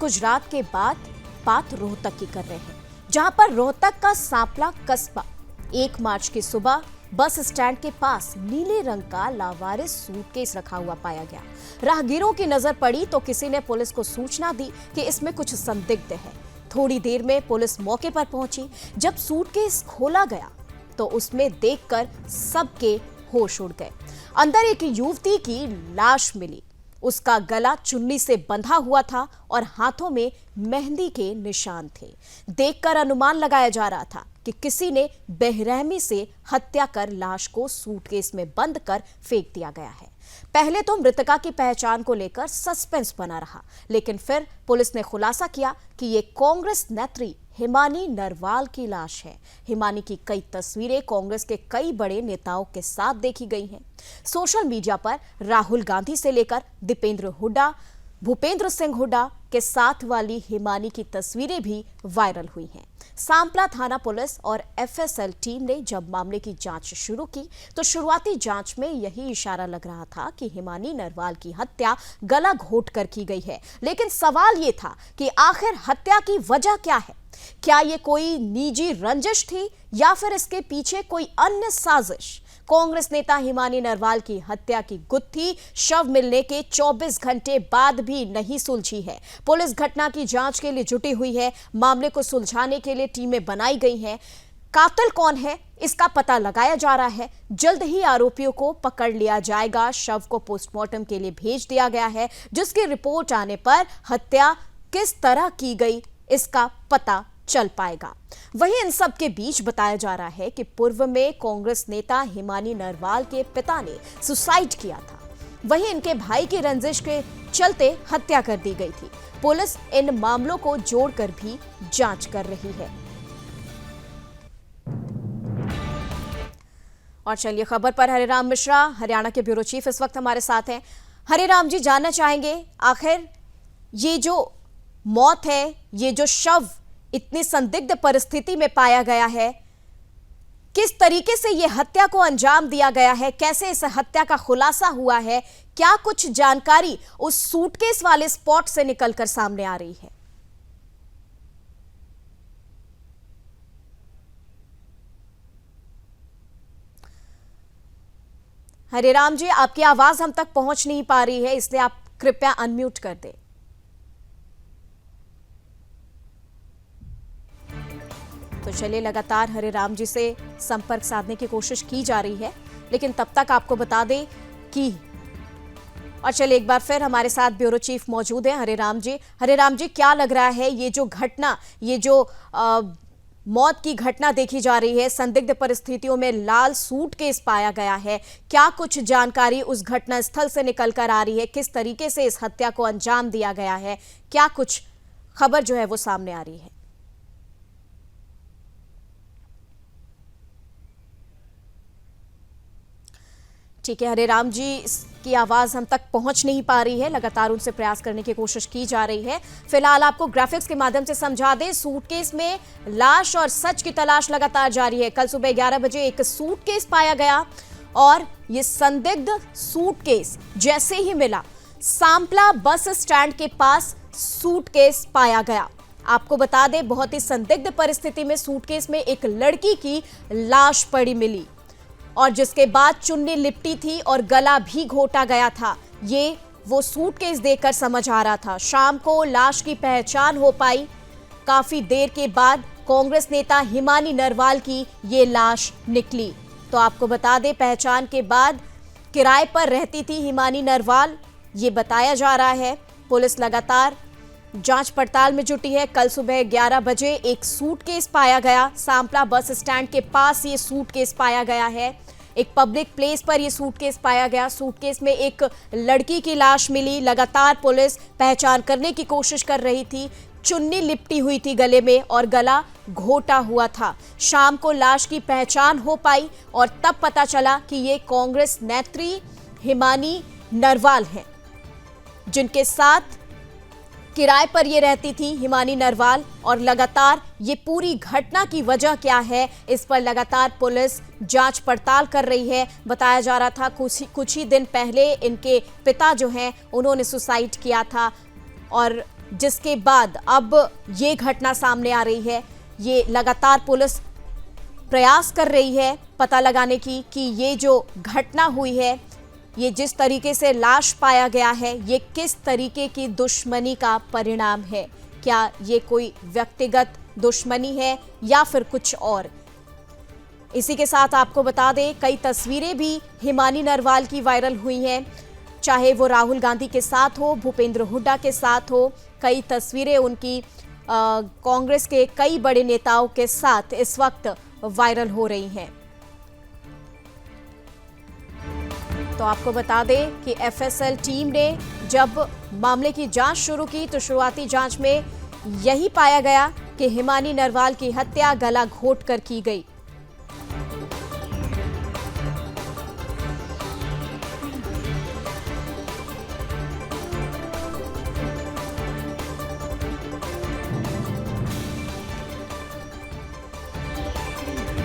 गुजरात के बाद बात रोहतक की कर रहे हैं, जहां पर रोहतक का सांपला कस्बा 1 मार्च की सुबह बस स्टैंड के पास नीले रंग का लावारिस सूटकेस रखा हुआ पाया गया। राहगीरों की नजर पड़ी तो किसी ने पुलिस को सूचना दी कि इसमें कुछ संदिग्ध है। थोड़ी देर में पुलिस मौके पर पहुंची। जब सूटकेस खोला गया तो उसमें देखकर सबके होश उड़ गए। अंदर एक युवती की लाश मिली। उसका गला चुन्नी से बंधा हुआ था और हाथों में मेहंदी के निशान थे। देखकर अनुमान लगाया जा रहा था कि किसी ने बेरहमी से हत्या कर लाश को सूटकेस में बंद कर फेंक दिया गया है। पहले तो मृतका की पहचान को लेकर सस्पेंस बना रहा, लेकिन फिर पुलिस ने खुलासा किया कि ये कांग्रेस नेत्री हिमानी नरवाल की लाश है। हिमानी की कई तस्वीरें कांग्रेस के कई बड़े नेताओं के साथ देखी गई हैं। सोशल मीडिया पर राहुल गांधी से लेकर दीपेंद्र हुड्डा, भूपेंद्र सिंह हुड्डा के साथ वाली हिमानी की तस्वीरें भी वायरल हुई हैं। सांपला थाना पुलिस और एफएसएल टीम ने जब मामले की जांच शुरू की तो शुरुआती जांच में यही इशारा लग रहा था कि हिमानी नरवाल की हत्या गला घोंटकर की गई है। लेकिन सवाल यह था कि आखिर हत्या की वजह क्या है? क्या ये कोई निजी रंजिश थी या फिर इसके पीछे कोई अन्य साजिश? कांग्रेस नेता हिमानी नरवाल की हत्या की गुत्थी शव मिलने के 24 घंटे बाद भी नहीं सुलझी है। पुलिस घटना की जांच के लिए जुटी हुई है। मामले को सुलझाने के लिए टीमें बनाई गई हैं। कातिल कौन है इसका पता लगाया जा रहा है। जल्द ही आरोपियों को पकड़ लिया जाएगा। शव को पोस्टमार्टम के लिए भेज दिया गया है, जिसकी रिपोर्ट आने पर हत्या किस तरह की गई इसका पता चल पाएगा। वहीं इन सब के बीच बताया जा रहा है कि पूर्व में कांग्रेस नेता हिमानी नरवाल के पिता ने सुसाइड किया था। वहीं इनके भाई की रंजिश के चलते हत्या कर दी गई थी। पुलिस इन मामलों को जोड़कर भी जांच कर रही है। और चलिए खबर पर हरिराम मिश्रा, हरियाणा के ब्यूरो चीफ इस वक्त हमारे साथ हैं। हरिराम जी, जानना चाहेंगे आखिर ये जो मौत है, ये जो शव इतनी संदिग्ध परिस्थिति में पाया गया है, किस तरीके से यह हत्या को अंजाम दिया गया है? कैसे इस हत्या का खुलासा हुआ है? क्या कुछ जानकारी उस सूटकेस वाले स्पॉट से निकलकर सामने आ रही है? हरिराम जी, आपकी आवाज हम तक पहुंच नहीं पा रही है, इसलिए आप कृपया अनम्यूट कर दें। तो चलिए, लगातार हरिराम जी से संपर्क साधने की कोशिश की जा रही है, लेकिन तब तक आपको बता दें कि और चलिए एक बार फिर हमारे साथ ब्यूरो चीफ मौजूद हैं हरिराम जी। हरिराम जी, क्या लग रहा है ये जो घटना, ये जो मौत की घटना देखी जा रही है, संदिग्ध परिस्थितियों में लाल सूटकेस पाया गया है, क्या कुछ जानकारी उस घटना स्थल से निकल कर आ रही है? किस तरीके से इस हत्या को अंजाम दिया गया है? क्या कुछ खबर जो है वो सामने आ रही है? ठीक है हरिराम जी, की आवाज हम तक पहुंच नहीं पा रही है, लगातार उनसे प्रयास करने की कोशिश की जा रही है। फिलहाल आपको ग्राफिक्स के माध्यम से समझा दें, सूटकेस में लाश और सच की तलाश लगातार जारी है। कल सुबह 11 बजे एक सूटकेस पाया गया और ये संदिग्ध सूटकेस जैसे ही मिला, सांपला बस स्टैंड के पास सूटकेस पाया गया। आपको बता दें, बहुत ही संदिग्ध परिस्थिति में सूटकेस में एक लड़की की लाश पड़ी मिली और जिसके बाद चुन्नी लिपटी थी और गला भी घोटा गया था। ये वो सूटकेस देखकर समझ आ रहा था। शाम को लाश की पहचान हो पाई। काफी देर के बाद कांग्रेस नेता हिमानी नरवाल की ये लाश निकली। तो आपको बता दें, पहचान के बाद किराए पर रहती थी हिमानी नरवाल, ये बताया जा रहा है। पुलिस लगातार जांच पड़ताल में जुटी है। कल सुबह 11 बजे एक सूटकेस पाया गया, सांपला बस स्टैंड के पास ये सूटकेस पाया गया है। एक पब्लिक प्लेस पर यह सूटकेस पाया गया। सूटकेस में एक लड़की की लाश मिली। लगातार पुलिस पहचान करने की कोशिश कर रही थी। चुन्नी लिपटी हुई थी गले में और गला घोटा हुआ था। शाम को लाश की पहचान हो पाई और तब पता चला कि ये कांग्रेस नेत्री हिमानी नरवाल है, जिनके साथ किराए पर ये रहती थी हिमानी नरवाल। और लगातार ये पूरी घटना की वजह क्या है, इस पर लगातार पुलिस जांच पड़ताल कर रही है। बताया जा रहा था कुछ ही दिन पहले इनके पिता जो हैं उन्होंने सुसाइड किया था और जिसके बाद अब ये घटना सामने आ रही है। ये लगातार पुलिस प्रयास कर रही है पता लगाने की कि ये जो घटना हुई है, ये जिस तरीके से लाश पाया गया है, ये किस तरीके की दुश्मनी का परिणाम है। क्या ये कोई व्यक्तिगत दुश्मनी है या फिर कुछ और। इसी के साथ आपको बता दें, कई तस्वीरें भी हिमानी नरवाल की वायरल हुई हैं, चाहे वो राहुल गांधी के साथ हो, भूपेंद्र हुड्डा के साथ हो। कई तस्वीरें उनकी कांग्रेस के कई बड़े नेताओं के साथ इस वक्त वायरल हो रही हैं। तो आपको बता दें कि एफएसएल टीम ने जब मामले की जांच शुरू की तो शुरुआती जांच में यही पाया गया कि हिमानी नरवाल की हत्या गला घोंट कर की गई।